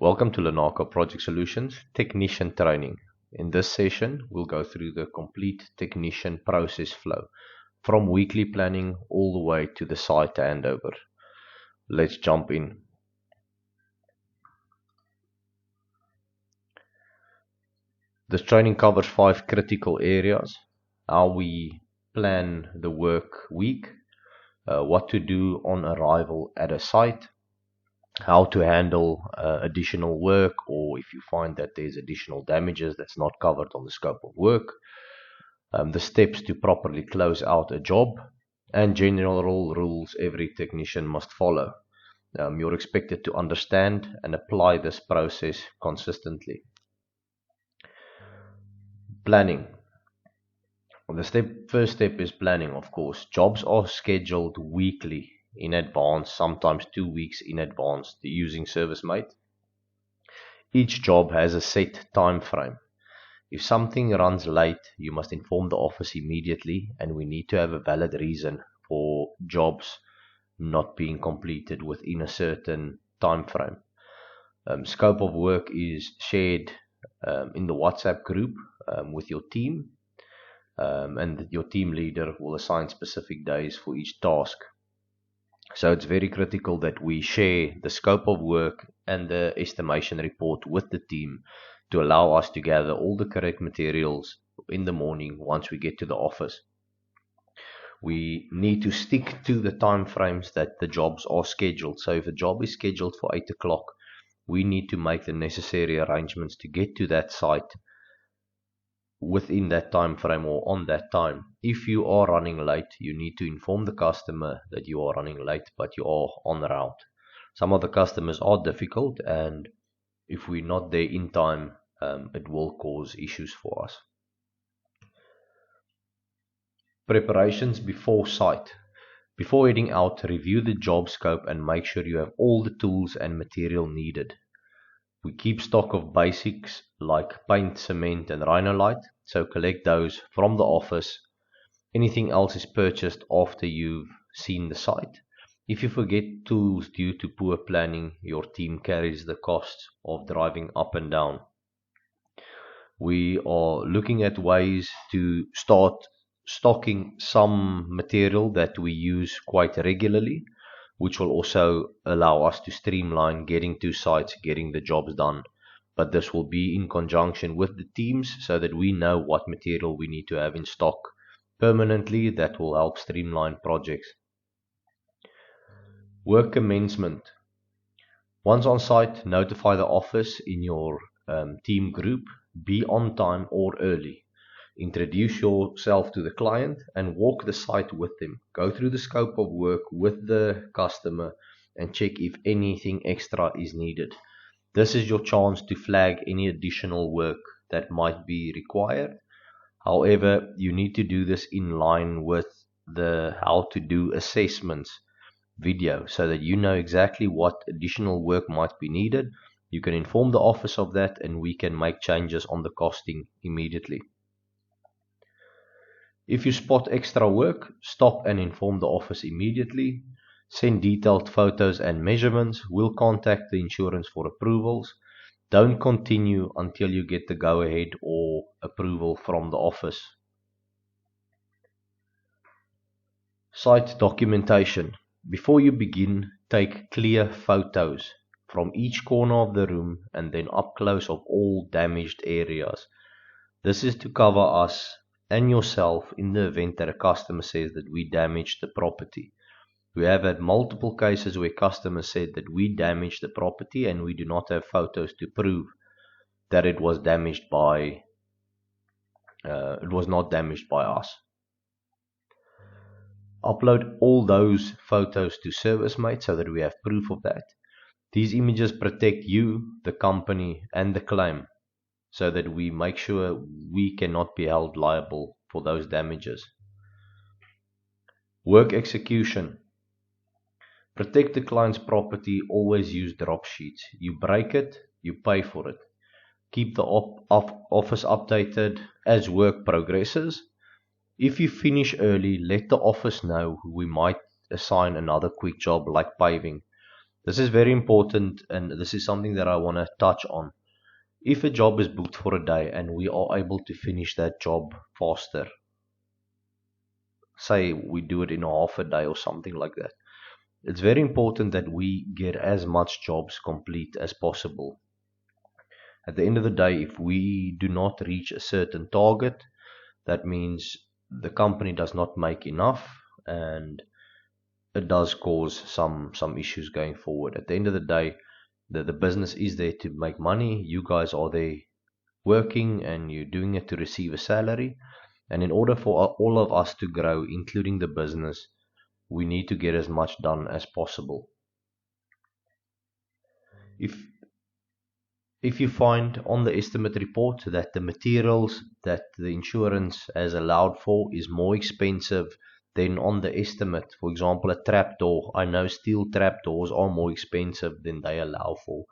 Welcome to Lenaka Project Solutions Technician Training. In this session, we'll go through the complete technician process flow, from weekly planning all the way to the site handover. Let's jump in. This training covers 5 critical areas: how we plan the work week, what to do on arrival at a site, how to handle additional work, or if you find that there's additional damages that's not covered on the scope of work, the steps to properly close out a job, and general rules every technician must follow. You're expected to understand and apply this process consistently. Planning. The first step is planning, of course. Jobs are scheduled weekly in advance, sometimes 2 weeks in advance, using ServiceMate. Each job has a set time frame. If something runs late, you must inform the office immediately, and we need to have a valid reason for jobs not being completed within a certain time frame. Scope of work is shared in the WhatsApp group with your team, and your team leader will assign specific days for each task. So it's very critical that we share the scope of work and the estimation report with the team to allow us to gather all the correct materials in the morning once we get to the office. We need to stick to the time frames that the jobs are scheduled. So if a job is scheduled for 8 o'clock, we need to make the necessary arrangements to get to that site within that time frame or on that time. If you are running late, you need to inform the customer that you are running late, but you are on route. Some of the customers are difficult, and if we're not there in time, it will cause issues for us. Preparations before site. Before heading out, review the job scope and make sure you have all the tools and material needed. We keep stock of basics like paint, cement and rhinolite, so collect those from the office. Anything else is purchased after you've seen the site. If you forget tools due to poor planning, your team carries the costs of driving up and down. We are looking at ways to start stocking some material that we use quite regularly, which will also allow us to streamline getting to sites, getting the jobs done. But this will be in conjunction with the teams so that we know what material we need to have in stock permanently. That will help streamline projects. Work commencement. Once on site, notify the office in your team group. Be on time or early. Introduce yourself to the client and walk the site with them. Go through the scope of work with the customer and check if anything extra is needed. This is your chance to flag any additional work that might be required. However, you need to do this in line with the how to do assessments video so that you know exactly what additional work might be needed. You can inform the office of that, and we can make changes on the costing immediately. If you spot extra work, stop and inform the office immediately. Send detailed photos and measurements. We'll contact the insurance for approvals. Don't continue until you get the go-ahead or approval from the office. Site documentation. Before you begin, take clear photos from each corner of the room and then up close of all damaged areas. This is to cover us and yourself in the event that a customer says that we damaged the property. We have had multiple cases where customers said that we damaged the property and we do not have photos to prove that it was damaged by it was not damaged by us. Upload all those photos to ServiceMate so that we have proof of that. These images protect you, the company and the claim, so that we make sure we cannot be held liable for those damages. Work execution. Protect the client's property. Always use drop sheets. You break it, you pay for it. Keep the office updated as work progresses. If you finish early, let the office know. We might assign another quick job like paving. This is very important, and this is something that I want to touch on. If a job is booked for a day and we are able to finish that job faster, say we do it in half a day or something like that, it's very important that we get as much jobs complete as possible. At the end of the day, if we do not reach a certain target, that means the company does not make enough, and it does cause some issues going forward. At the end of the day, the business is there to make money. You guys are there working and you're doing it to receive a salary. And in order for all of us to grow, including the business, we need to get as much done as possible. If if you find on the estimate report that the materials that the insurance has allowed for is more expensive than on the estimate, for example, a trapdoor, I know steel trapdoors are more expensive than they allow for.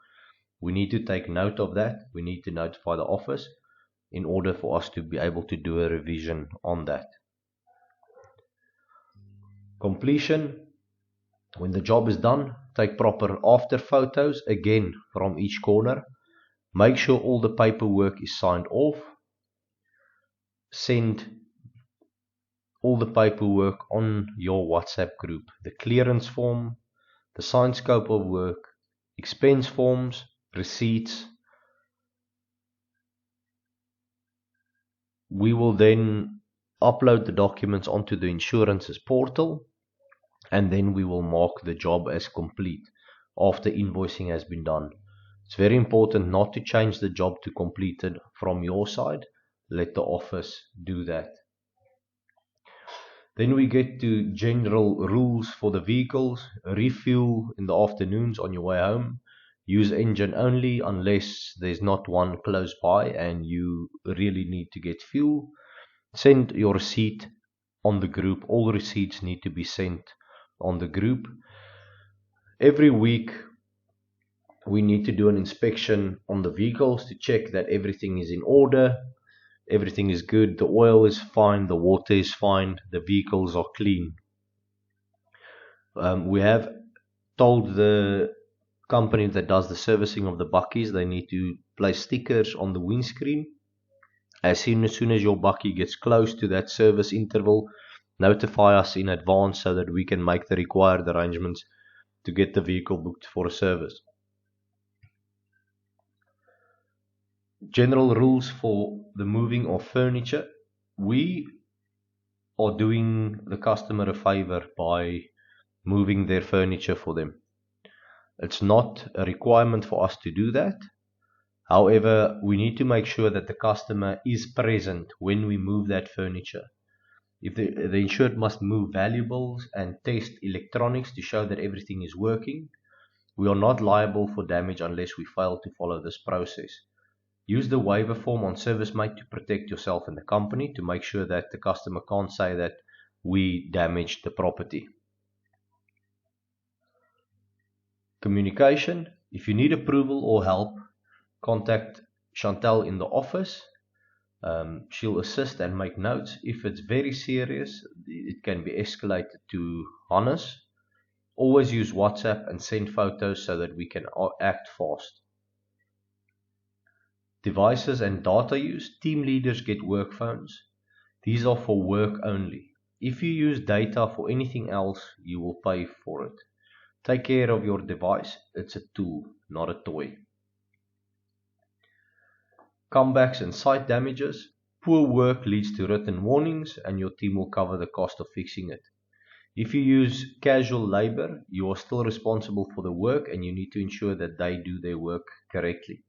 We need to take note of that. We need to notify the office in order for us to be able to do a revision on that. Completion. When the job is done, take proper after photos again from each corner. Make sure all the paperwork is signed off. Send all the paperwork on your WhatsApp group. The clearance form, the signed scope of work, expense forms, receipts. We will then upload the documents onto the insurance's portal, and then we will mark the job as complete after invoicing has been done. It's very important not to change the job to completed from your side. Let the office do that. Then we get to general rules for the vehicles. Refuel in the afternoons on your way home. Use engine only unless there's not one close by and you really need to get fuel. Send your receipt on the group. All receipts need to be sent on the group. Every week we need to do an inspection on the vehicles to check that everything is in order, everything is good, the oil is fine, the water is fine, the vehicles are clean. We have told the company that does the servicing of the buckies they need to place stickers on the windscreen. As soon as your bucky gets close to that service interval, notify us in advance so that we can make the required arrangements to get the vehicle booked for a service. General rules for the moving of furniture. We are doing the customer a favor by moving their furniture for them. It's not a requirement for us to do that. However, we need to make sure that the customer is present when we move that furniture. If the insured must move valuables and test electronics to show that everything is working, we are not liable for damage unless we fail to follow this process. Use the waiver form on ServiceMate to protect yourself and the company to make sure that the customer can't say that we damaged the property. Communication. If you need approval or help, contact Chantal in the office. She'll assist and make notes. If it's very serious, it can be escalated to Hannes. Always use WhatsApp and send photos so that we can act fast. Devices and data use. Team leaders get work phones. These are for work only. If you use data for anything else, you will pay for it. Take care of your device. It's a tool, not a toy. Comebacks and site damages. Poor work leads to written warnings and your team will cover the cost of fixing it. If you use casual labor, you are still responsible for the work and you need to ensure that they do their work correctly.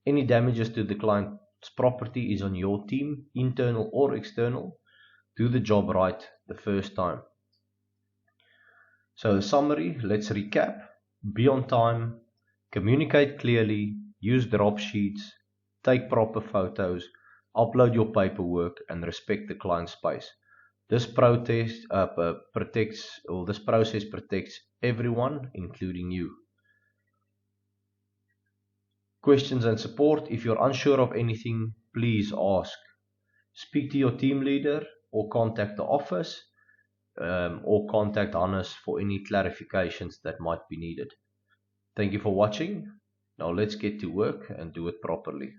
Any damages to the client's property is on your team, internal or external. Do the job right the first time. So, summary, let's recap. Be on time, communicate clearly, use drop sheets, take proper photos, upload your paperwork, and respect the client's space. This process protects everyone, including you. Questions and support. If you're unsure of anything, please ask. Speak to your team leader or contact the office or contact Hannes for any clarifications that might be needed. Thank you for watching. Now let's get to work and do it properly.